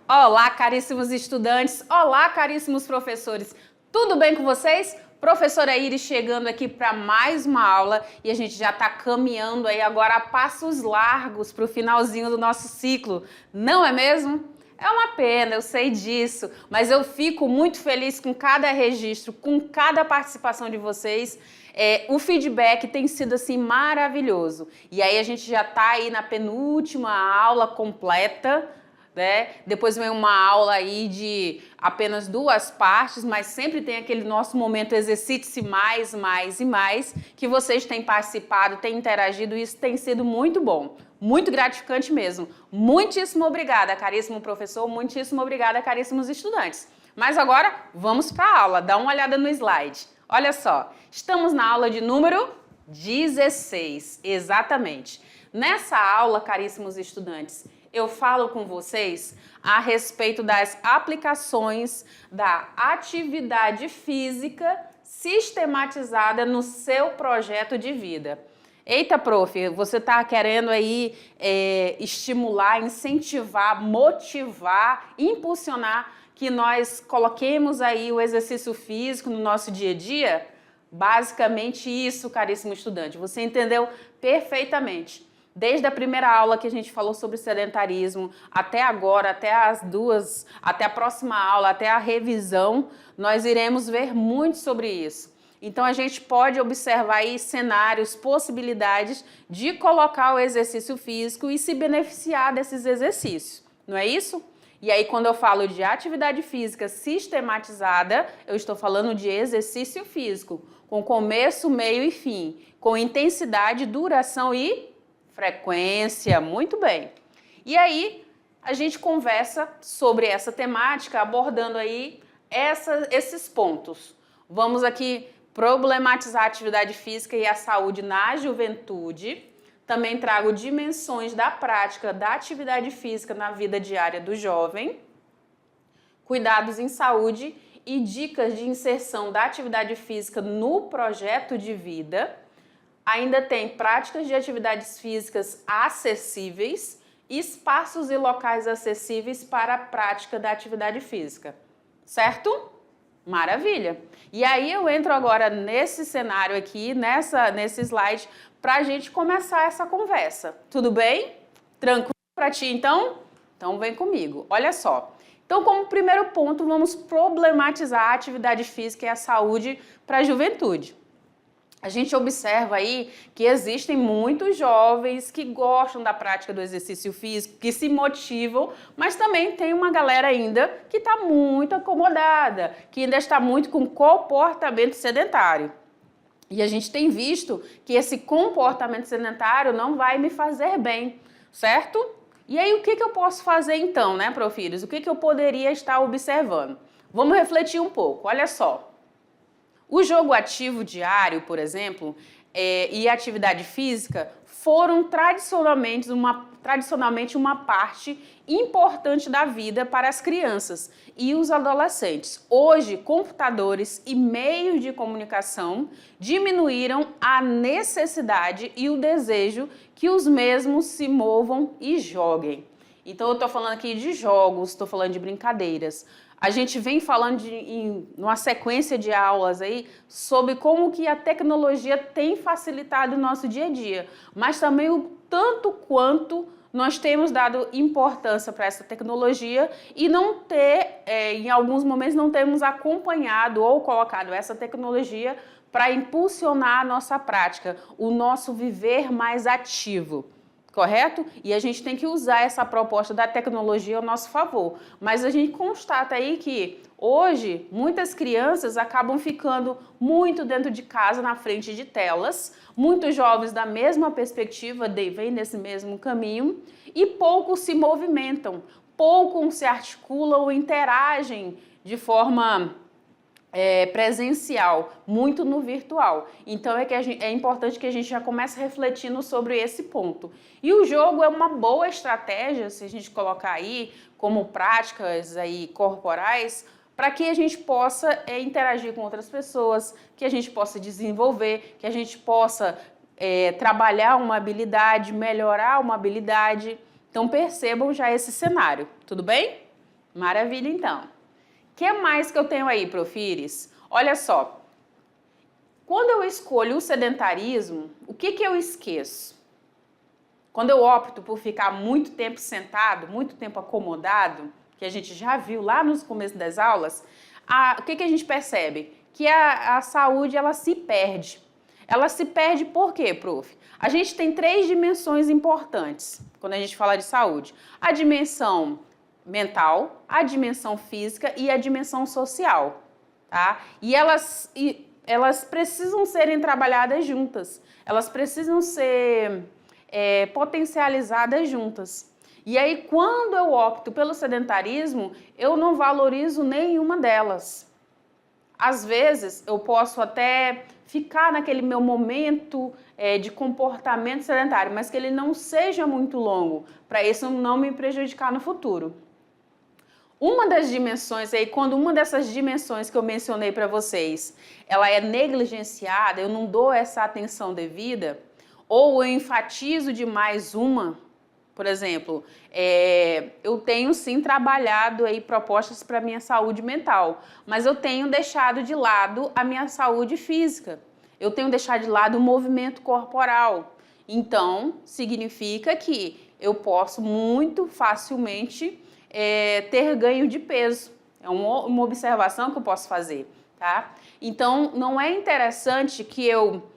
Olá, caríssimos estudantes! Olá, caríssimos professores! Tudo bem com vocês? Professora Iris chegando aqui para mais uma aula e a gente já está caminhando aí agora a passos largos para o finalzinho do nosso ciclo, não é mesmo? É uma pena, eu sei disso, mas eu fico muito feliz com cada registro, com cada participação de vocês. O feedback tem sido assim maravilhoso. E aí a gente já está aí na penúltima aula completa, né? Depois vem uma aula aí de apenas 2 partes, mas sempre tem aquele nosso momento exercite-se mais, mais e mais, que vocês têm participado, têm interagido e isso tem sido muito bom. Muito gratificante mesmo. Muitíssimo obrigada, caríssimo professor, muitíssimo obrigada, caríssimos estudantes. Mas agora vamos para a aula, dá uma olhada no slide. Olha só, estamos na aula de número 16, exatamente. Nessa aula, caríssimos estudantes, eu falo com vocês a respeito das aplicações da atividade física sistematizada no seu projeto de vida. Eita, prof, você está querendo aí estimular, incentivar, motivar, impulsionar que nós coloquemos aí o exercício físico no nosso dia a dia? Basicamente isso, caríssimo estudante, você entendeu perfeitamente. Desde a primeira aula que a gente falou sobre sedentarismo, até agora, até a próxima aula, até a revisão, nós iremos ver muito sobre isso. Então a gente pode observar aí cenários, possibilidades de colocar o exercício físico e se beneficiar desses exercícios, não é isso? E aí quando eu falo de atividade física sistematizada, eu estou falando de exercício físico, com começo, meio e fim, com intensidade, duração e frequência, muito bem. E aí, a gente conversa sobre essa temática, abordando aí esses pontos. Vamos aqui problematizar a atividade física e a saúde na juventude. Também trago dimensões da prática da atividade física na vida diária do jovem, cuidados em saúde e dicas de inserção da atividade física no projeto de vida. Ainda tem práticas de atividades físicas acessíveis, espaços e locais acessíveis para a prática da atividade física. Certo? Maravilha! E aí eu entro agora nesse cenário aqui, nesse slide, para a gente começar essa conversa. Tudo bem? Tranquilo para ti então? Então vem comigo. Olha só. Então, como primeiro ponto, vamos problematizar a atividade física e a saúde para a juventude. A gente observa aí que existem muitos jovens que gostam da prática do exercício físico, que se motivam, mas também tem uma galera ainda que está muito acomodada, que ainda está muito com comportamento sedentário. E a gente tem visto que esse comportamento sedentário não vai me fazer bem, certo? E aí o que eu posso fazer então, né, profilhos? O que eu poderia estar observando? Vamos refletir um pouco, olha só. O jogo ativo diário, por exemplo, e a atividade física foram tradicionalmente uma parte importante da vida para as crianças e os adolescentes. Hoje, computadores e meios de comunicação diminuíram a necessidade e o desejo que os mesmos se movam e joguem. Então, eu estou falando aqui de jogos, estou falando de brincadeiras. A gente vem falando em uma sequência de aulas aí sobre como que a tecnologia tem facilitado o nosso dia a dia, mas também o tanto quanto nós temos dado importância para essa tecnologia e não em alguns momentos não temos acompanhado ou colocado essa tecnologia para impulsionar a nossa prática, o nosso viver mais ativo. Correto? E a gente tem que usar essa proposta da tecnologia ao nosso favor. Mas a gente constata aí que hoje muitas crianças acabam ficando muito dentro de casa, na frente de telas, muitos jovens da mesma perspectiva, vêm nesse mesmo caminho e poucos se movimentam, poucos se articulam ou interagem de forma presencial, muito no virtual. Então é importante que a gente já comece refletindo sobre esse ponto. E o jogo é uma boa estratégia, se a gente colocar aí como práticas aí corporais, para que a gente possa interagir com outras pessoas, que a gente possa desenvolver, que a gente possa trabalhar uma habilidade, melhorar uma habilidade. Então percebam já esse cenário, tudo bem? Maravilha, então. O que mais que eu tenho aí, Prof. Iris? Olha só, quando eu escolho o sedentarismo, o que eu esqueço? Quando eu opto por ficar muito tempo sentado, muito tempo acomodado, que a gente já viu lá nos começos das aulas, o que a gente percebe? Que a saúde, ela se perde. Ela se perde por quê, prof? A gente tem 3 dimensões importantes quando a gente fala de saúde. A dimensão mental, a dimensão física e a dimensão social, tá? E elas precisam serem trabalhadas juntas. Elas precisam ser potencializadas juntas. E aí, quando eu opto pelo sedentarismo, eu não valorizo nenhuma delas. Às vezes, eu posso até ficar naquele meu momento de comportamento sedentário, mas que ele não seja muito longo, para isso não me prejudicar no futuro. Uma das dimensões aí, quando uma dessas dimensões que eu mencionei para vocês, ela é negligenciada, eu não dou essa atenção devida, ou eu enfatizo demais uma, por exemplo, eu tenho sim trabalhado aí propostas para a minha saúde mental, mas eu tenho deixado de lado a minha saúde física, eu tenho deixado de lado o movimento corporal. Então, significa que eu posso muito facilmente ter ganho de peso. É uma observação que eu posso fazer, tá? Então, não é interessante que eu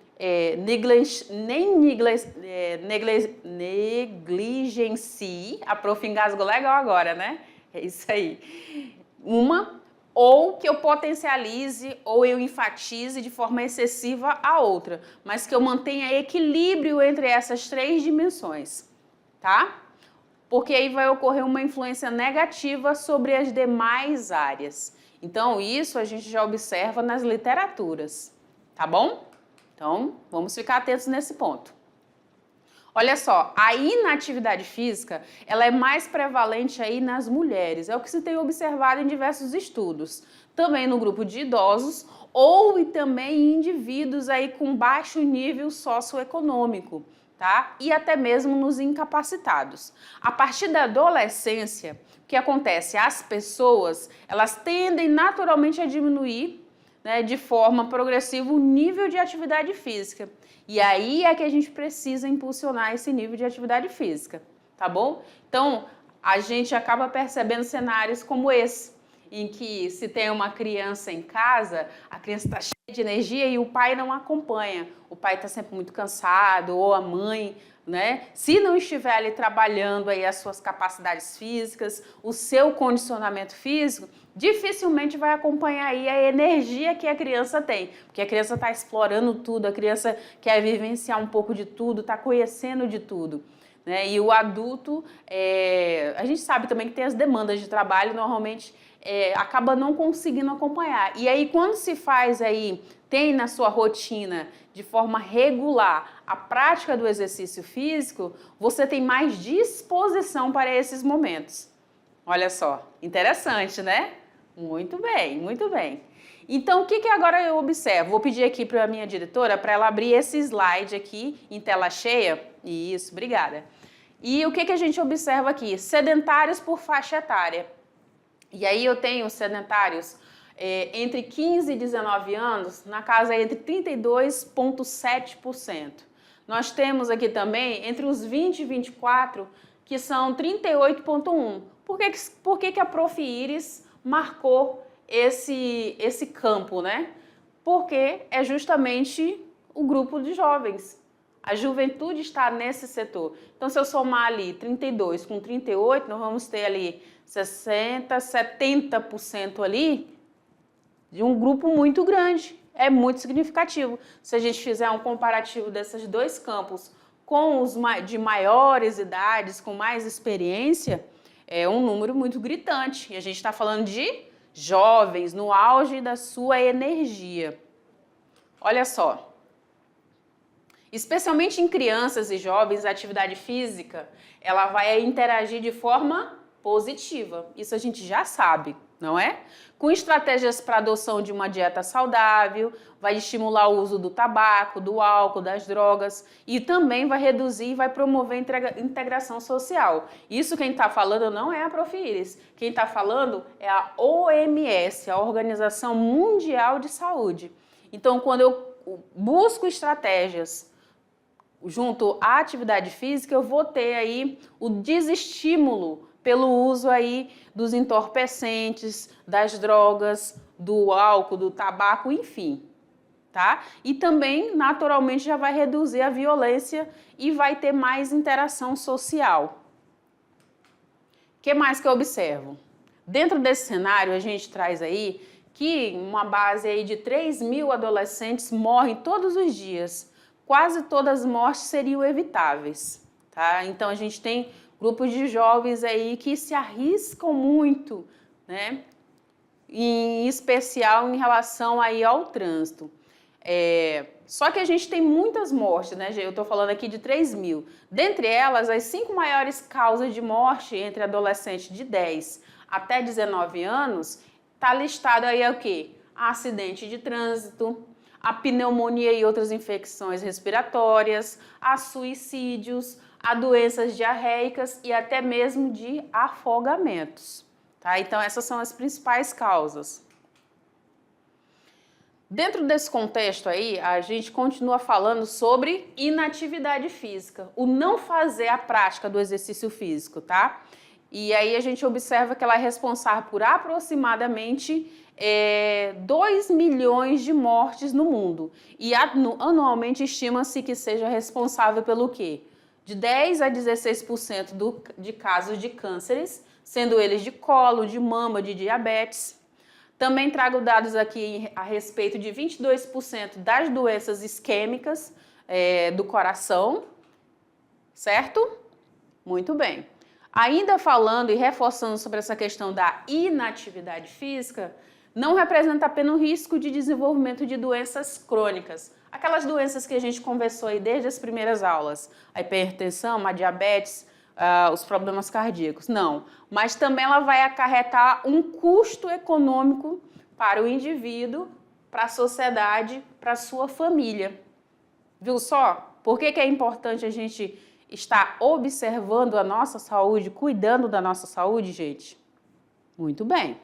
negligencie, a prof engasgou legal agora, né? É isso aí. Ou que eu potencialize ou eu enfatize de forma excessiva a outra, mas que eu mantenha equilíbrio entre essas 3 dimensões, tá? Porque aí vai ocorrer uma influência negativa sobre as demais áreas. Então, isso a gente já observa nas literaturas, tá bom? Então, vamos ficar atentos nesse ponto. Olha só, a inatividade física, ela é mais prevalente aí nas mulheres. É o que se tem observado em diversos estudos. Também no grupo de idosos ou também em indivíduos aí com baixo nível socioeconômico, tá? E até mesmo nos incapacitados. A partir da adolescência, o que acontece? As pessoas, elas tendem naturalmente a diminuir, né, de forma progressiva o nível de atividade física. E aí é que a gente precisa impulsionar esse nível de atividade física, tá bom? Então, a gente acaba percebendo cenários como esse, em que se tem uma criança em casa, a criança está cheia de energia e o pai não acompanha. O pai está sempre muito cansado, ou a mãe, né? Se não estiver ali trabalhando aí as suas capacidades físicas, o seu condicionamento físico, dificilmente vai acompanhar aí a energia que a criança tem, porque a criança está explorando tudo, a criança quer vivenciar um pouco de tudo, está conhecendo de tudo, né? E o adulto, a gente sabe também que tem as demandas de trabalho, normalmente acaba não conseguindo acompanhar. E aí quando se faz aí, tem na sua rotina de forma regular a prática do exercício físico, você tem mais disposição para esses momentos. Olha só, interessante, né? Muito bem, muito bem. Então, o que agora eu observo? Vou pedir aqui para a minha diretora para ela abrir esse slide aqui em tela cheia. Isso, obrigada. E o que a gente observa aqui? Sedentários por faixa etária. E aí eu tenho sedentários entre 15 e 19 anos, na casa entre 32,7%. Nós temos aqui também entre os 20 e 24, que são 38,1%. Por que a Prof. Iris marcou esse campo, né? Porque é justamente o grupo de jovens. A juventude está nesse setor. Então, se eu somar ali 32 com 38, nós vamos ter ali 60, 70% ali de um grupo muito grande. É muito significativo. Se a gente fizer um comparativo desses 2 campos com os de maiores idades, com mais experiência, é um número muito gritante. E a gente está falando de jovens no auge da sua energia. Olha só. Especialmente em crianças e jovens, a atividade física, ela vai interagir de forma positiva. Isso a gente já sabe, não é? Com estratégias para adoção de uma dieta saudável, vai estimular o uso do tabaco, do álcool, das drogas e também vai reduzir e vai promover integração social. Isso quem está falando não é a Prof. Iris, quem está falando é a OMS, a Organização Mundial de Saúde. Então, quando eu busco estratégias junto à atividade física, eu vou ter aí o desestímulo pelo uso aí dos entorpecentes, das drogas, do álcool, do tabaco, enfim, tá? E também, naturalmente, já vai reduzir a violência e vai ter mais interação social. O que mais que eu observo? Dentro desse cenário, a gente traz aí que uma base aí de 3.000 adolescentes morrem todos os dias. Quase todas as mortes seriam evitáveis, tá? Então, a gente tem grupos de jovens aí que se arriscam muito, né? Em especial em relação aí ao trânsito. Só que a gente tem muitas mortes, né? Eu estou falando aqui de 3.000. Dentre elas, as 5 maiores causas de morte entre adolescentes de 10 até 19 anos, está listado aí o quê? Acidente de trânsito, a pneumonia e outras infecções respiratórias, a suicídios, a doenças diarreicas e até mesmo de afogamentos. Tá? Então, essas são as principais causas. Dentro desse contexto aí, a gente continua falando sobre inatividade física, o não fazer a prática do exercício físico, tá? E aí a gente observa que ela é responsável por aproximadamente 2 milhões de mortes no mundo. E anualmente estima-se que seja responsável pelo quê? De 10 a 16% de casos de cânceres, sendo eles de colo, de mama, de diabetes. Também trago dados aqui a respeito de 22% das doenças isquêmicas do coração, certo? Muito bem. Ainda falando e reforçando sobre essa questão da inatividade física, não representa apenas o risco de desenvolvimento de doenças crônicas, aquelas doenças que a gente conversou aí desde as primeiras aulas, a hipertensão, a diabetes, os problemas cardíacos. Não, mas também ela vai acarretar um custo econômico para o indivíduo, para a sociedade, para a sua família. Viu só? Por que é importante a gente estar observando a nossa saúde, cuidando da nossa saúde, gente? Muito bem.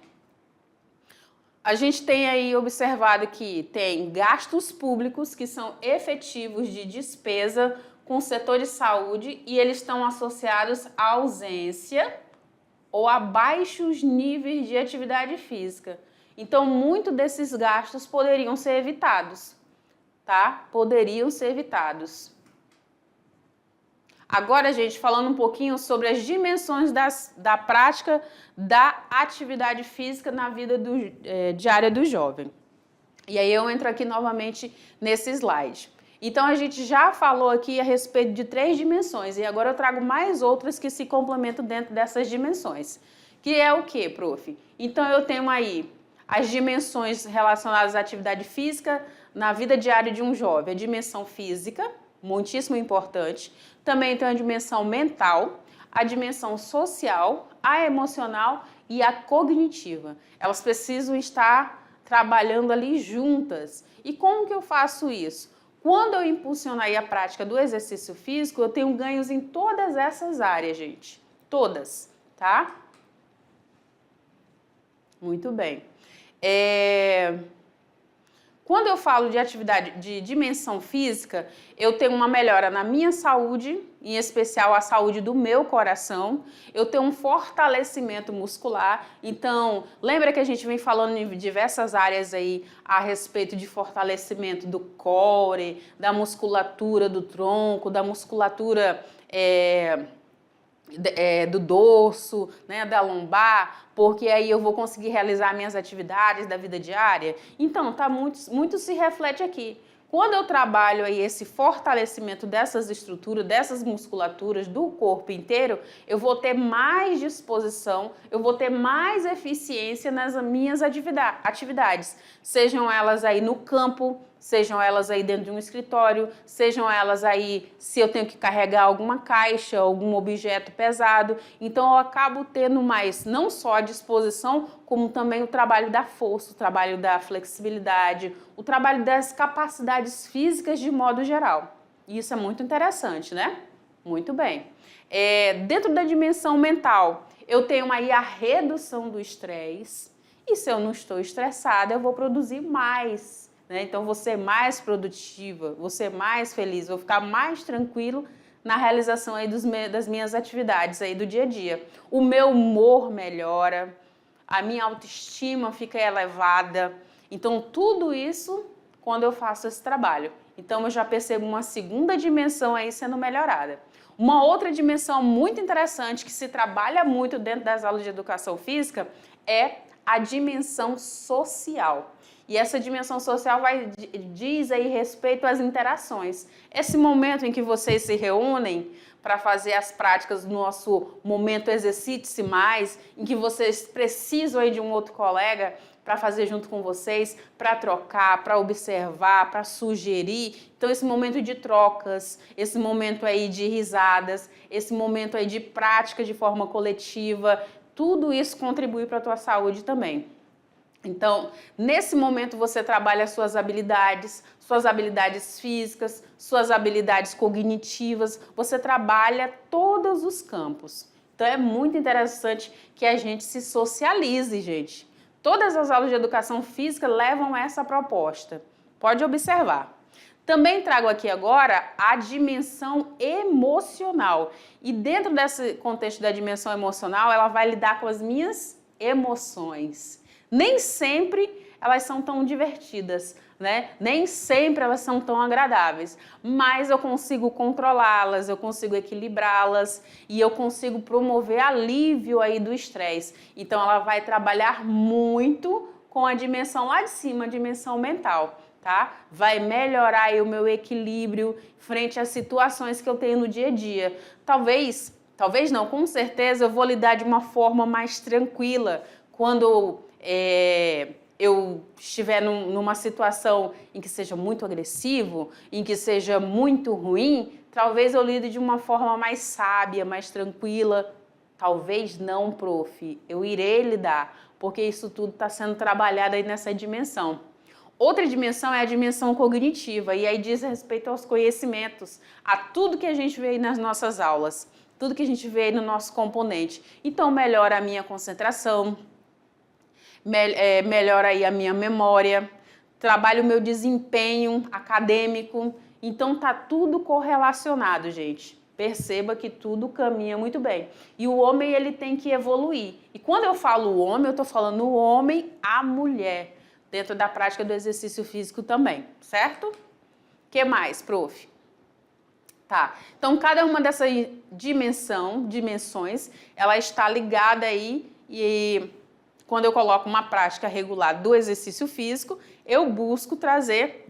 A gente tem aí observado que tem gastos públicos que são efetivos de despesa com o setor de saúde e eles estão associados à ausência ou a baixos níveis de atividade física. Então, muito desses gastos poderiam ser evitados, tá? Poderiam ser evitados. Agora, gente, falando um pouquinho sobre as dimensões da prática da atividade física na vida diária do jovem. E aí eu entro aqui novamente nesse slide. Então, a gente já falou aqui a respeito de 3 dimensões e agora eu trago mais outras que se complementam dentro dessas dimensões. Que é o quê, prof? Então, eu tenho aí as dimensões relacionadas à atividade física na vida diária de um jovem. A dimensão física, muitíssimo importante. Também tem a dimensão mental, a dimensão social, a emocional e a cognitiva. Elas precisam estar trabalhando ali juntas. E como que eu faço isso? Quando eu impulsiono aí a prática do exercício físico, eu tenho ganhos em todas essas áreas, gente. Todas, tá? Muito bem. Quando eu falo de atividade de dimensão física, eu tenho uma melhora na minha saúde, em especial a saúde do meu coração. Eu tenho um fortalecimento muscular. Então, lembra que a gente vem falando em diversas áreas aí a respeito de fortalecimento do core, da musculatura do tronco, da musculatura do dorso, né, da lombar, porque aí eu vou conseguir realizar minhas atividades da vida diária. Então, muito se reflete aqui. Quando eu trabalho aí esse fortalecimento dessas estruturas, dessas musculaturas do corpo inteiro, eu vou ter mais disposição, eu vou ter mais eficiência nas minhas atividades, sejam elas aí no campo, sejam elas aí dentro de um escritório, sejam elas aí se eu tenho que carregar alguma caixa, algum objeto pesado. Então eu acabo tendo mais não só a disposição, como também o trabalho da força, o trabalho da flexibilidade, o trabalho das capacidades físicas de modo geral. E isso é muito interessante, né? Muito bem. Dentro da dimensão mental, eu tenho aí a redução do estresse. E se eu não estou estressada, eu vou produzir mais, né? Então, vou ser mais produtiva, vou ser mais feliz, vou ficar mais tranquilo na realização aí das minhas atividades aí do dia a dia. O meu humor melhora, a minha autoestima fica elevada. Então, tudo isso quando eu faço esse trabalho. Então, eu já percebo uma segunda dimensão aí sendo melhorada. Uma outra dimensão muito interessante que se trabalha muito dentro das aulas de educação física é a dimensão social. E essa dimensão social diz aí respeito às interações. Esse momento em que vocês se reúnem para fazer as práticas do nosso momento exercite-se mais, em que vocês precisam aí de um outro colega para fazer junto com vocês, para trocar, para observar, para sugerir. Então esse momento de trocas, esse momento aí de risadas, esse momento aí de prática de forma coletiva, tudo isso contribui para a tua saúde também. Então, nesse momento você trabalha suas habilidades físicas, suas habilidades cognitivas, você trabalha todos os campos. Então é muito interessante que a gente se socialize, gente. Todas as aulas de educação física levam essa proposta. Pode observar. Também trago aqui agora a dimensão emocional. E dentro desse contexto da dimensão emocional, ela vai lidar com as minhas emoções. Nem sempre elas são tão divertidas, né? Nem sempre elas são tão agradáveis, mas eu consigo controlá-las, eu consigo equilibrá-las e eu consigo promover alívio aí do estresse. Então ela vai trabalhar muito com a dimensão lá de cima, a dimensão mental, tá? Vai melhorar aí o meu equilíbrio frente às situações que eu tenho no dia a dia. Talvez não, com certeza eu vou lidar de uma forma mais tranquila quando eu estiver numa situação em que seja muito agressivo, em que seja muito ruim, talvez eu lide de uma forma mais sábia, mais tranquila. Talvez não, prof. Eu irei lidar, porque isso tudo está sendo trabalhado aí nessa dimensão. Outra dimensão é a dimensão cognitiva, e aí diz respeito aos conhecimentos, a tudo que a gente vê aí nas nossas aulas, tudo que a gente vê aí no nosso componente. Então, melhora a minha concentração, melhora aí a minha memória, trabalha o meu desempenho acadêmico. Então tá tudo correlacionado, gente. Perceba que tudo caminha muito bem. E o homem, ele tem que evoluir. E quando eu falo o homem, eu tô falando o homem, a mulher, dentro da prática do exercício físico também, certo? O que mais, prof? Tá, então cada uma dessas dimensões, ela está ligada aí e quando eu coloco uma prática regular do exercício físico, eu busco trazer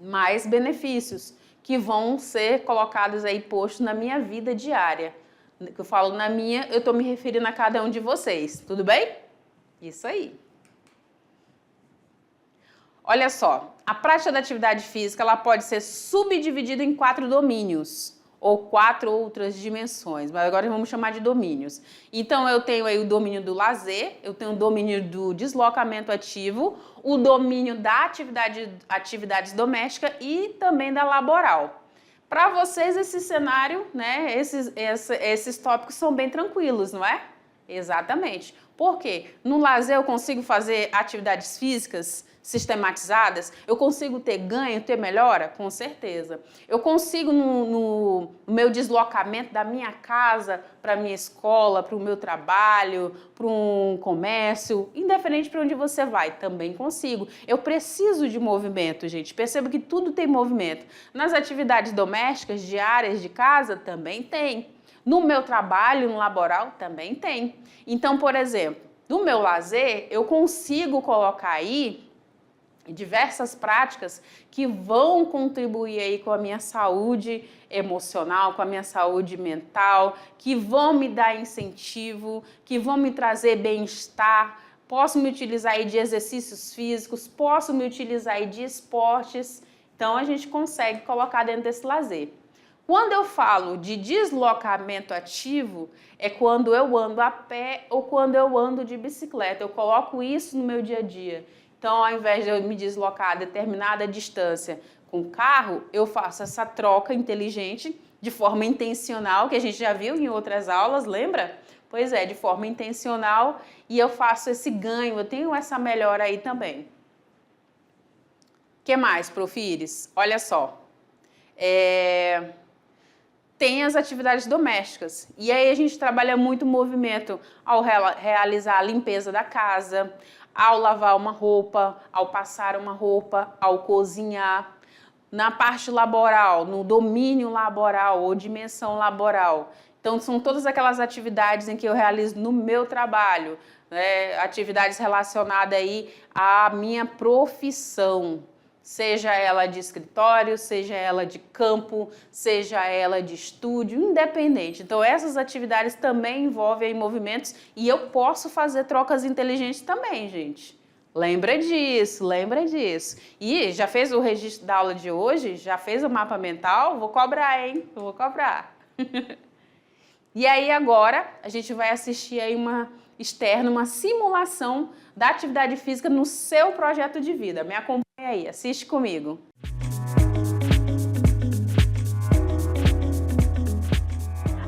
mais benefícios que vão ser colocados aí postos na minha vida diária. Que eu falo na minha, eu estou me referindo a cada um de vocês, tudo bem? Isso aí. Olha só, a prática da atividade física ela pode ser subdividida em 4 domínios ou 4 outras dimensões, mas agora vamos chamar de domínios. Então eu tenho aí o domínio do lazer, eu tenho o domínio do deslocamento ativo, o domínio da atividades domésticas e também da laboral. Para vocês esse cenário, né, esses tópicos são bem tranquilos, não é? Exatamente. Por quê? No lazer eu consigo fazer atividades físicas sistematizadas? Eu consigo ter ganho, ter melhora? Com certeza. Eu consigo no meu deslocamento da minha casa para a minha escola, para o meu trabalho, para um comércio, independente para onde você vai, também consigo. Eu preciso de movimento, gente. Perceba que tudo tem movimento. Nas atividades domésticas, diárias de casa, também tem. No meu trabalho, no laboral, também tem. Então, por exemplo, no meu lazer, eu consigo colocar aí diversas práticas que vão contribuir aí com a minha saúde emocional, com a minha saúde mental, que vão me dar incentivo, que vão me trazer bem-estar, posso me utilizar aí de exercícios físicos, posso me utilizar aí de esportes. Então, a gente consegue colocar dentro desse lazer. Quando eu falo de deslocamento ativo, é quando eu ando a pé ou quando eu ando de bicicleta. Eu coloco isso no meu dia a dia. Então, ao invés de eu me deslocar a determinada distância com o carro, eu faço essa troca inteligente, de forma intencional, que a gente já viu em outras aulas, lembra? Pois é, de forma intencional, e eu faço esse ganho, eu tenho essa melhora aí também. O que mais, Profires? Olha só. Tem as atividades domésticas. E aí a gente trabalha muito o movimento ao realizar a limpeza da casa, ao lavar uma roupa, ao passar uma roupa, ao cozinhar. Na parte laboral, no domínio laboral ou dimensão laboral. Então, são todas aquelas atividades em que eu realizo no meu trabalho, né? Atividades relacionadas aí à minha profissão. Seja ela de escritório, seja ela de campo, seja ela de estúdio, independente. Então, essas atividades também envolvem movimentos e eu posso fazer trocas inteligentes também, gente. Lembra disso, lembra disso. E já fez o registro da aula de hoje? Já fez o mapa mental? Vou cobrar, hein? Vou cobrar. E aí agora a gente vai assistir aí uma simulação da atividade física no seu projeto de vida. Me acompanha aí, assiste comigo.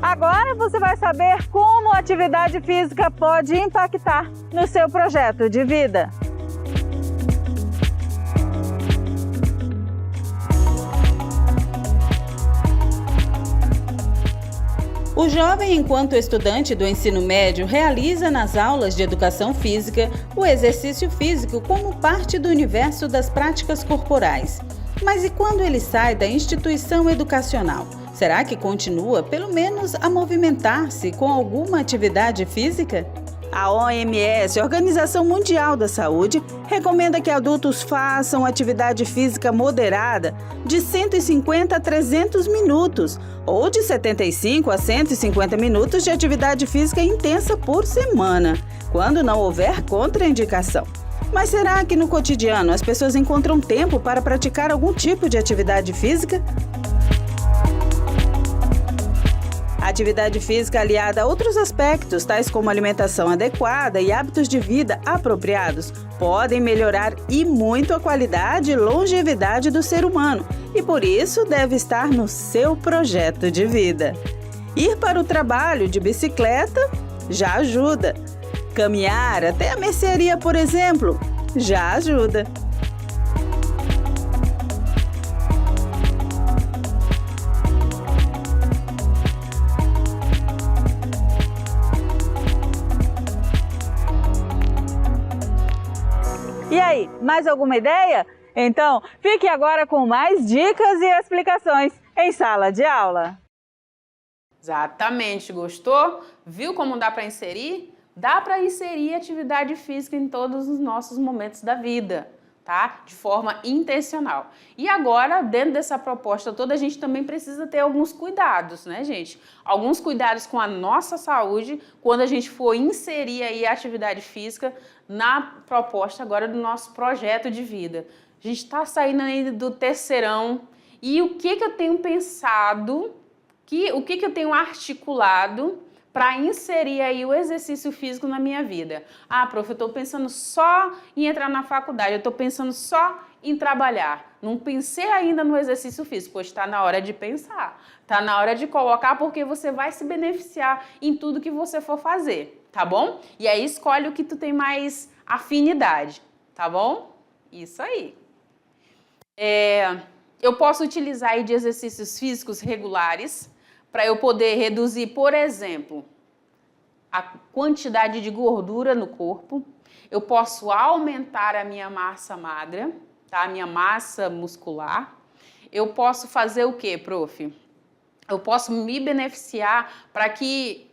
Agora você vai saber como a atividade física pode impactar no seu projeto de vida. O jovem, enquanto estudante do ensino médio, realiza nas aulas de educação física o exercício físico como parte do universo das práticas corporais. Mas e quando ele sai da instituição educacional? Será que continua, pelo menos, a movimentar-se com alguma atividade física? A OMS, Organização Mundial da Saúde, recomenda que adultos façam atividade física moderada de 150 a 300 minutos ou de 75 a 150 minutos de atividade física intensa por semana, quando não houver contraindicação. Mas será que no cotidiano as pessoas encontram tempo para praticar algum tipo de atividade física? A atividade física aliada a outros aspectos, tais como alimentação adequada e hábitos de vida apropriados, podem melhorar e muito a qualidade e longevidade do ser humano e por isso deve estar no seu projeto de vida. Ir para o trabalho de bicicleta já ajuda. Caminhar até a mercearia, por exemplo, já ajuda. E aí, mais alguma ideia? Então, fique agora com mais dicas e explicações em sala de aula. Exatamente, gostou? Viu como dá para inserir? Dá para inserir atividade física em todos os nossos momentos da vida, tá? De forma intencional. E agora, dentro dessa proposta toda, a gente também precisa ter alguns cuidados, né, gente? Alguns cuidados com a nossa saúde quando a gente for inserir aí a atividade física na proposta agora do nosso projeto de vida. A gente está saindo aí do terceirão e o que eu tenho pensado, o que eu tenho articulado para inserir aí o exercício físico na minha vida. Ah, prof, eu estou pensando só em entrar na faculdade, eu estou pensando só em trabalhar. Não pensei ainda no exercício físico, pois está na hora de pensar. Está na hora de colocar porque você vai se beneficiar em tudo que você for fazer, tá bom? E aí escolhe o que tu tem mais afinidade, tá bom? Isso aí. Eu posso utilizar aí de exercícios físicos regulares para eu poder reduzir, por exemplo, a quantidade de gordura no corpo. Eu posso aumentar a minha massa magra, tá? A minha massa muscular. Eu posso fazer o quê, prof? Eu posso me beneficiar para que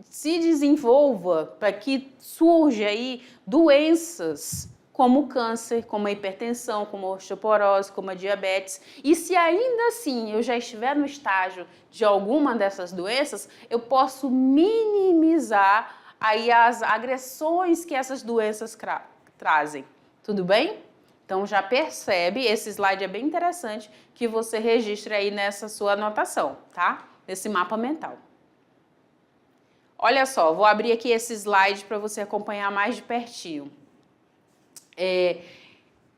se desenvolva, para que surja aí doenças como o câncer, como a hipertensão, como a osteoporose, como a diabetes. E se ainda assim eu já estiver no estágio de alguma dessas doenças, eu posso minimizar aí as agressões que essas doenças trazem. Tudo bem? Então já percebe, esse slide é bem interessante que você registre aí nessa sua anotação, tá? Nesse mapa mental. Olha só, vou abrir aqui esse slide para você acompanhar mais de pertinho.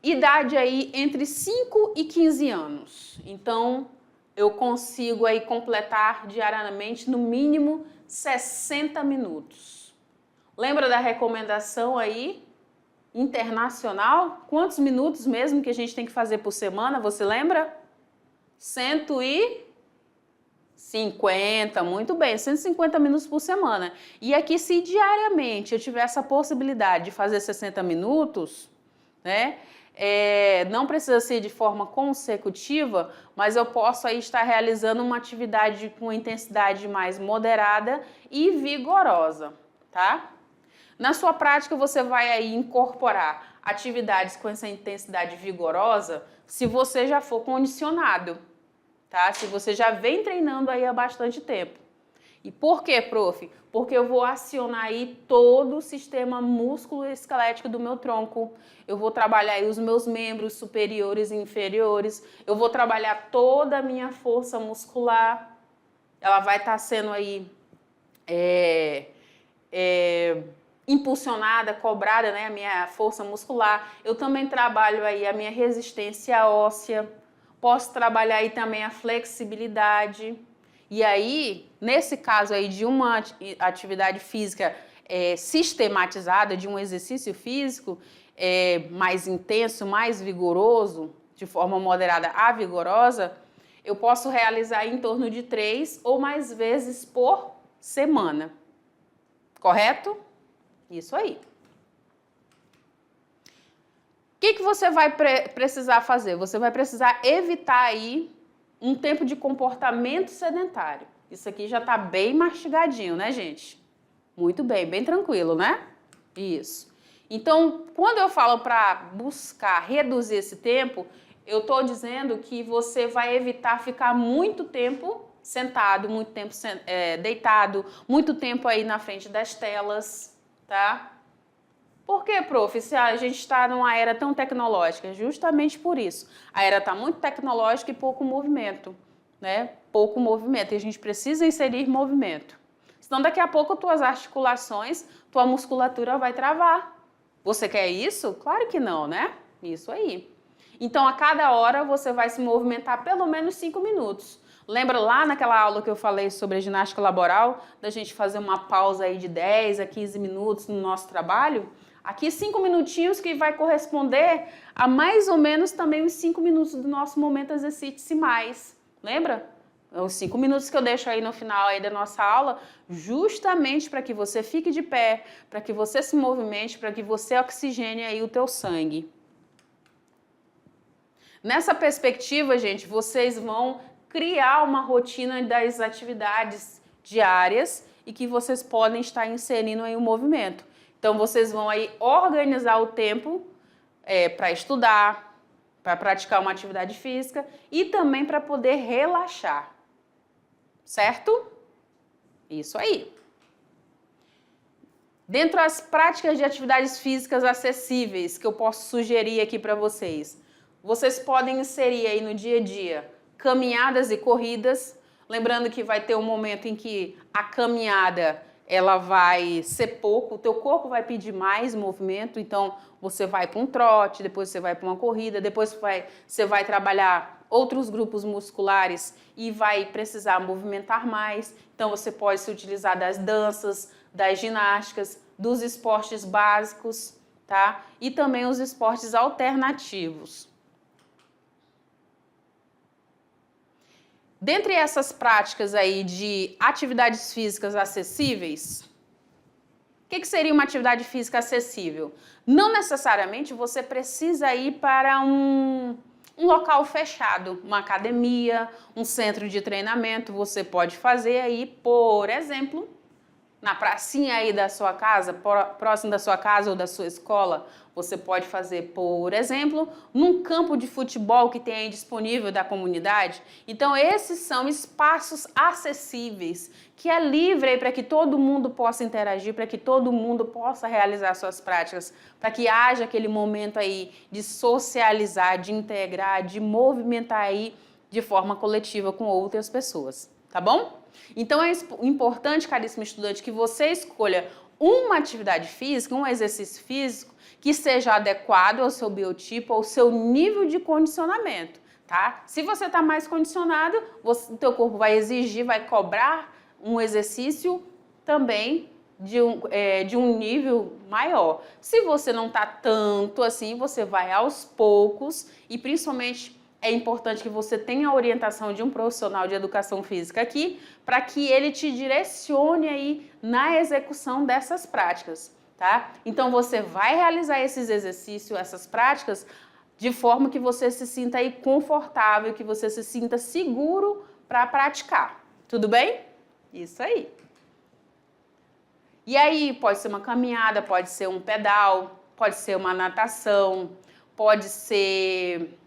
Idade aí entre 5 e 15 anos. Então, eu consigo aí completar diariamente no mínimo 60 minutos. Lembra da recomendação aí internacional? Quantos minutos mesmo que a gente tem que fazer por semana? Você lembra? 150, muito bem, 150 minutos por semana. E aqui, se diariamente eu tiver essa possibilidade de fazer 60 minutos, né? Não precisa ser de forma consecutiva, mas eu posso aí estar realizando uma atividade com intensidade mais moderada e vigorosa, tá? Na sua prática, você vai aí incorporar atividades com essa intensidade vigorosa se você já for condicionado, tá? Se você já vem treinando aí há bastante tempo. E por quê, prof? Porque eu vou acionar aí todo o sistema músculo-esquelético do meu tronco. Eu vou trabalhar aí os meus membros superiores e inferiores. Eu vou trabalhar toda a minha força muscular. Ela vai estar sendo aí impulsionada, cobrada, né? A minha força muscular. Eu também trabalho aí a minha resistência óssea. Posso trabalhar aí também a flexibilidade. E aí, nesse caso aí de uma atividade física sistematizada, de um exercício físico mais intenso, mais vigoroso, de forma moderada a vigorosa, eu posso realizar em torno de 3 ou mais vezes por semana. Correto? Isso aí. O que você vai precisar fazer? Você vai precisar evitar aí um tempo de comportamento sedentário. Isso aqui já está bem mastigadinho, né, gente? Muito bem, bem tranquilo, né? Isso. Então, quando eu falo para buscar reduzir esse tempo, eu estou dizendo que você vai evitar ficar muito tempo sentado, muito tempo deitado, muito tempo aí na frente das telas, tá? Por que, prof? Se a gente está numa era tão tecnológica? Justamente por isso. A era está muito tecnológica e pouco movimento, né? Pouco movimento. E a gente precisa inserir movimento. Senão daqui a pouco tuas articulações, tua musculatura vai travar. Você quer isso? Claro que não, né? Isso aí. Então, a cada hora você vai se movimentar pelo menos 5 minutos. Lembra lá naquela aula que eu falei sobre a ginástica laboral, da gente fazer uma pausa aí de 10 a 15 minutos no nosso trabalho? Aqui 5 minutinhos que vai corresponder a mais ou menos também os 5 minutos do nosso momento exercite-se mais. Lembra? Os 5 minutos que eu deixo aí no final aí da nossa aula, justamente para que você fique de pé, para que você se movimente, para que você oxigene aí o teu sangue. Nessa perspectiva, gente, vocês vão criar uma rotina das atividades diárias e que vocês podem estar inserindo aí o movimento. Então, vocês vão aí organizar o tempo para estudar, para praticar uma atividade física e também para poder relaxar. Certo? Isso aí. Dentro das práticas de atividades físicas acessíveis que eu posso sugerir aqui para vocês, vocês podem inserir aí no dia a dia caminhadas e corridas. Lembrando que vai ter um momento em que a caminhada ela vai ser pouco, o teu corpo vai pedir mais movimento, então você vai para um trote, depois você vai para uma corrida, depois você vai trabalhar outros grupos musculares e vai precisar movimentar mais. Então você pode se utilizar das danças, das ginásticas, dos esportes básicos, tá? E também os esportes alternativos. Dentre essas práticas aí de atividades físicas acessíveis, o que seria uma atividade física acessível? Não necessariamente você precisa ir para um local fechado, uma academia, um centro de treinamento. Você pode fazer aí, por exemplo, na pracinha aí da sua casa, próximo da sua casa ou da sua escola, você pode fazer, por exemplo, num campo de futebol que tem aí disponível da comunidade. Então, esses são espaços acessíveis, que é livre para que todo mundo possa interagir, para que todo mundo possa realizar suas práticas, para que haja aquele momento aí de socializar, de integrar, de movimentar aí de forma coletiva com outras pessoas, tá bom? Então é importante, caríssimo estudante, que você escolha uma atividade física, um exercício físico que seja adequado ao seu biotipo, ao seu nível de condicionamento, tá? Se você está mais condicionado, o teu corpo vai exigir, vai cobrar um exercício também de um nível maior. Se você não está tanto assim, você vai aos poucos e principalmente é importante que você tenha a orientação de um profissional de educação física aqui, para que ele te direcione aí na execução dessas práticas, tá? Então você vai realizar esses exercícios, essas práticas, de forma que você se sinta aí confortável, que você se sinta seguro para praticar. Tudo bem? Isso aí. E aí pode ser uma caminhada, pode ser um pedal, pode ser uma natação, pode ser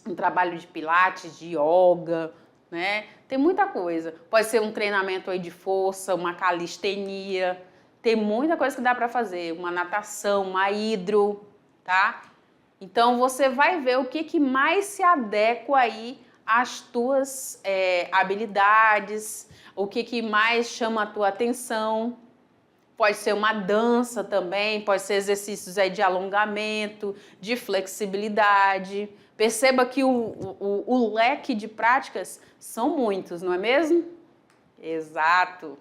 um trabalho de pilates, de yoga, né? Tem muita coisa. Pode ser um treinamento aí de força, uma calistenia. Tem muita coisa que dá para fazer. Uma natação, uma hidro, tá? Então, você vai ver o que mais se adequa aí às tuas habilidades, o que mais chama a tua atenção. Pode ser uma dança também, pode ser exercícios aí de alongamento, de flexibilidade. Perceba que o leque de práticas são muitos, não é mesmo? Exato.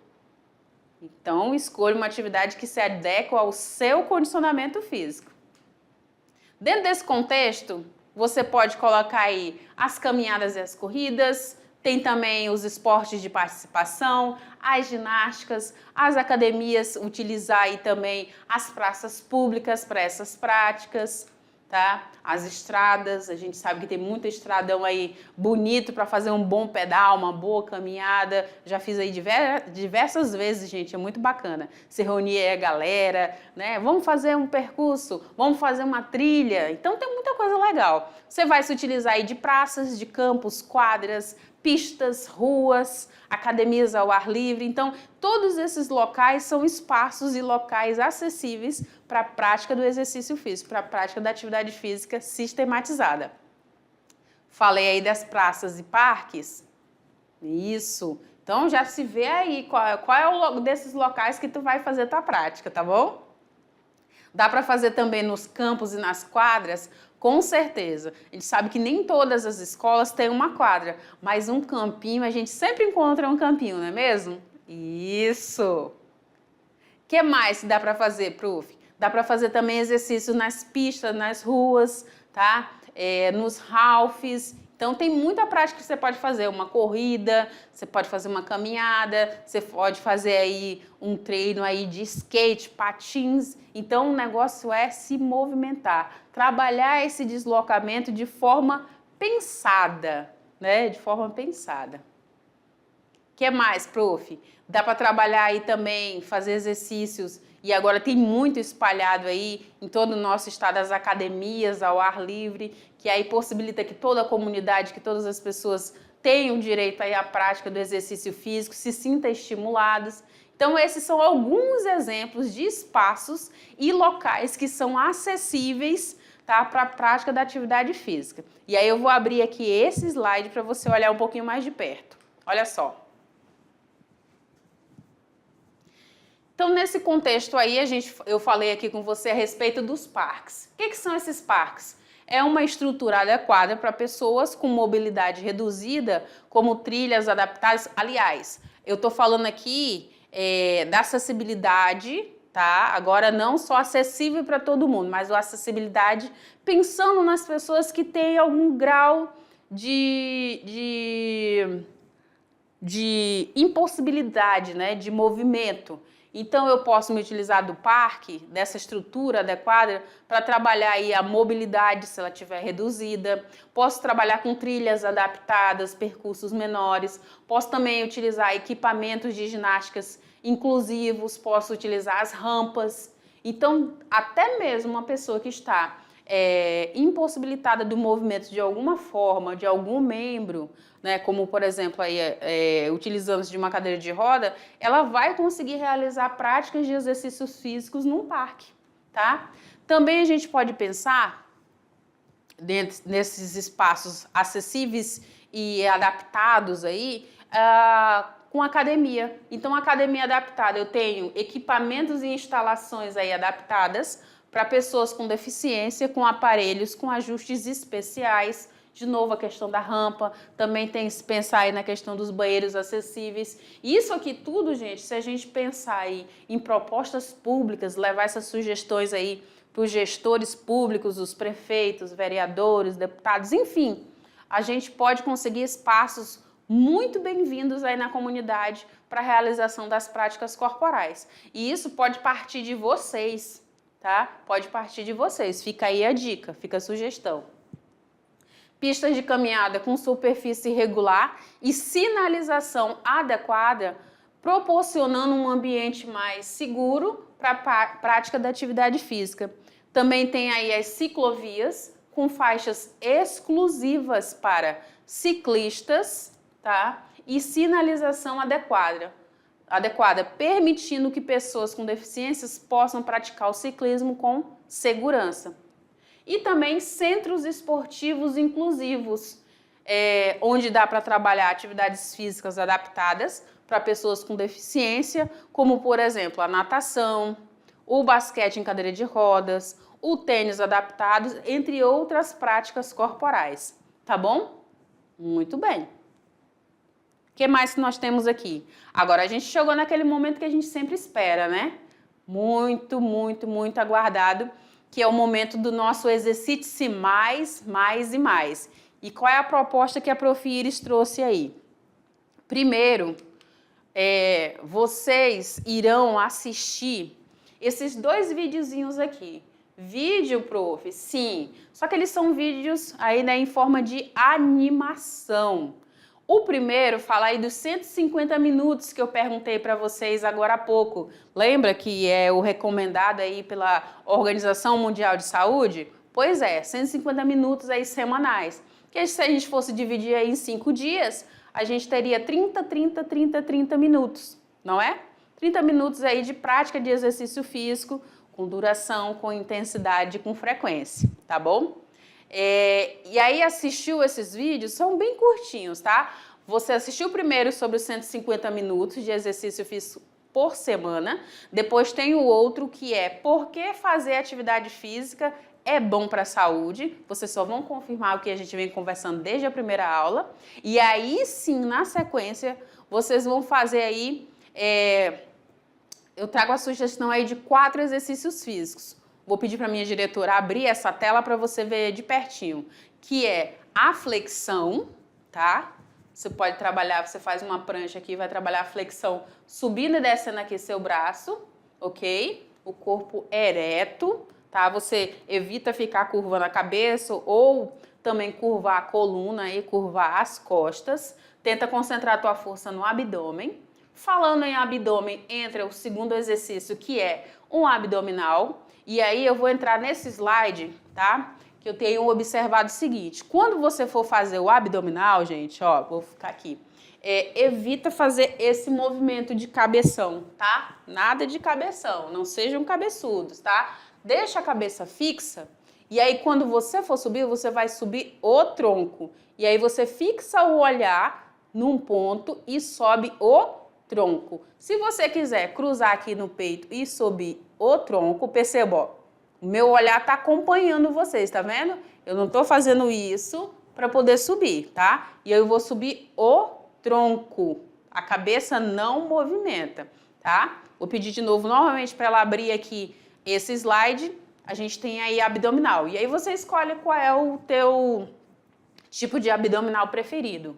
Então, escolha uma atividade que se adequa ao seu condicionamento físico. Dentro desse contexto, você pode colocar aí as caminhadas e as corridas, tem também os esportes de participação, as ginásticas, as academias, utilizar aí também as praças públicas para essas práticas, tá? As estradas, a gente sabe que tem muito estradão aí bonito para fazer um bom pedal, uma boa caminhada. Já fiz aí diversas vezes, gente, é muito bacana. Se reunir aí a galera, né? Vamos fazer um percurso, vamos fazer uma trilha. Então tem muita coisa legal. Você vai se utilizar aí de praças, de campos, quadras, pistas, ruas, academias ao ar livre. Então, todos esses locais são espaços e locais acessíveis para a prática do exercício físico, para a prática da atividade física sistematizada. Falei aí das praças e parques. Isso. Então, já se vê aí qual é o desses locais que tu vai fazer tua prática, tá bom? Dá para fazer também nos campos e nas quadras? Com certeza. A gente sabe que nem todas as escolas têm uma quadra, mas um campinho, a gente sempre encontra um campinho, não é mesmo? Isso! O que mais dá para fazer, prof? Dá para fazer também exercícios nas pistas, nas ruas, tá? Nos halfs. Então, tem muita prática que você pode fazer, uma corrida, você pode fazer uma caminhada, você pode fazer aí um treino aí de skate, patins. Então, o negócio é se movimentar, trabalhar esse deslocamento de forma pensada, né? De forma pensada. O que mais, prof? Dá para trabalhar aí também, fazer exercícios, e agora tem muito espalhado aí em todo o nosso estado as academias ao ar livre, que aí possibilita que toda a comunidade, que todas as pessoas tenham direito aí à prática do exercício físico, se sintam estimulados. Então, esses são alguns exemplos de espaços e locais que são acessíveis, tá, para a prática da atividade física. E aí eu vou abrir aqui esse slide para você olhar um pouquinho mais de perto. Olha só. Então, nesse contexto aí, eu falei aqui com você a respeito dos parques. O que são esses parques? É uma estrutura adequada para pessoas com mobilidade reduzida, como trilhas adaptadas. Aliás, eu estou falando aqui da acessibilidade, tá? Agora, não só acessível para todo mundo, mas a acessibilidade pensando nas pessoas que têm algum grau de impossibilidade, né? De movimento. Então, eu posso me utilizar do parque, dessa estrutura adequada, para trabalhar aí a mobilidade, se ela estiver reduzida. Posso trabalhar com trilhas adaptadas, percursos menores. Posso também utilizar equipamentos de ginásticas inclusivos, possa utilizar as rampas. Então, até mesmo uma pessoa que está impossibilitada do movimento de alguma forma, de algum membro, né, como por exemplo aí, utilizando-se de uma cadeira de roda, ela vai conseguir realizar práticas de exercícios físicos num parque, tá? Também a gente pode pensar nesses espaços acessíveis e adaptados aí, com academia. Então, academia adaptada, eu tenho equipamentos e instalações aí adaptadas para pessoas com deficiência, com aparelhos, com ajustes especiais. De novo, a questão da rampa, também tem que pensar aí na questão dos banheiros acessíveis. Isso aqui tudo, gente, se a gente pensar aí em propostas públicas, levar essas sugestões aí para os gestores públicos, os prefeitos, vereadores, deputados, enfim, a gente pode conseguir espaços muito bem-vindos aí na comunidade para a realização das práticas corporais. E isso pode partir de vocês, tá? Pode partir de vocês. Fica aí a dica, fica a sugestão. Pistas de caminhada com superfície regular e sinalização adequada, proporcionando um ambiente mais seguro para a prática da atividade física. Também tem aí as ciclovias com faixas exclusivas para ciclistas, tá? E sinalização adequada, permitindo que pessoas com deficiências possam praticar o ciclismo com segurança. E também centros esportivos inclusivos, onde dá para trabalhar atividades físicas adaptadas para pessoas com deficiência, como, por exemplo, a natação, o basquete em cadeira de rodas, o tênis adaptado, entre outras práticas corporais. Tá bom? Muito bem. O que mais que nós temos aqui? Agora, a gente chegou naquele momento que a gente sempre espera, né? Muito, muito, muito aguardado, que é o momento do nosso exercite-se mais, mais e mais. E qual é a proposta que a Prof. Iris trouxe aí? Primeiro, vocês irão assistir esses 2 videozinhos aqui. Vídeo, prof? Sim, só que eles são vídeos aí, né, em forma de animação. O primeiro fala aí dos 150 minutos que eu perguntei para vocês agora há pouco. Lembra que é o recomendado aí pela Organização Mundial de Saúde? Pois é, 150 minutos aí semanais. Que se a gente fosse dividir aí em 5 dias, a gente teria 30 minutos, não é? 30 minutos aí de prática de exercício físico, com duração, com intensidade, com frequência, tá bom? E aí assistiu esses vídeos, são bem curtinhos, tá? Você assistiu primeiro sobre os 150 minutos de exercício físico por semana, depois tem o outro que é por que fazer atividade física é bom para a saúde. Vocês só vão confirmar o que a gente vem conversando desde a primeira aula. E aí sim, na sequência, vocês vão fazer aí, eu trago a sugestão aí de 4 exercícios físicos. Vou pedir para a minha diretora abrir essa tela para você ver de pertinho, que é a flexão, tá? Você pode trabalhar, você faz uma prancha aqui, vai trabalhar a flexão subindo e descendo aqui seu braço, ok? O corpo ereto, tá? Você evita ficar curvando a cabeça ou também curvar a coluna e curvar as costas. Tenta concentrar a tua força no abdômen. Falando em abdômen, entra o segundo exercício, que é um abdominal. E aí eu vou entrar nesse slide, tá? Que eu tenho observado o seguinte, quando você for fazer o abdominal, gente, ó, vou ficar aqui, evita fazer esse movimento de cabeção, tá? Nada de cabeção, não sejam cabeçudos, tá? Deixa a cabeça fixa e aí quando você for subir, você vai subir o tronco. E aí você fixa o olhar num ponto e sobe o tronco. Se você quiser cruzar aqui no peito e subir o tronco, perceba, ó, o meu olhar está acompanhando vocês, tá vendo? Eu não estou fazendo isso para poder subir, tá? E eu vou subir o tronco. A cabeça não movimenta, tá? Vou pedir de novo novamente para ela abrir aqui esse slide. A gente tem aí abdominal. E aí você escolhe qual é o teu tipo de abdominal preferido.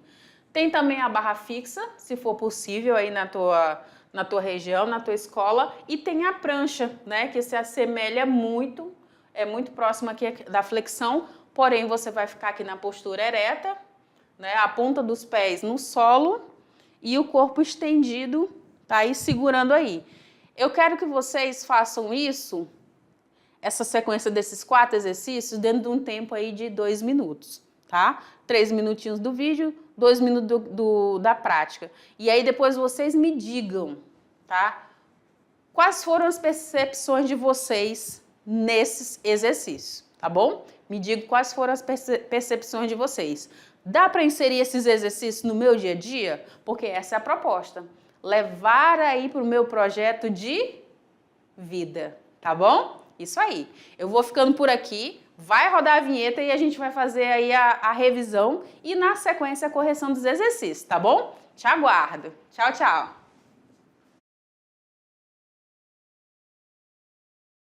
Tem também a barra fixa, se for possível, aí na tua região, na tua escola. E tem a prancha, né, que se assemelha muito, é muito próxima aqui da flexão, porém você vai ficar aqui na postura ereta, né, a ponta dos pés no solo e o corpo estendido, tá aí segurando aí. Eu quero que vocês façam isso, essa sequência desses 4 exercícios, dentro de um tempo aí de 2 minutos, tá? 3 minutinhos do vídeo, 2 minutos da prática. E aí depois vocês me digam, tá? Quais foram as percepções de vocês nesses exercícios, tá bom? Me digam quais foram as percepções de vocês. Dá para inserir esses exercícios no meu dia a dia? Porque essa é a proposta. Levar aí para o meu projeto de vida, tá bom? Isso aí. Eu vou ficando por aqui, vai rodar a vinheta e a gente vai fazer aí a revisão e na sequência a correção dos exercícios, tá bom? Te aguardo. Tchau, tchau.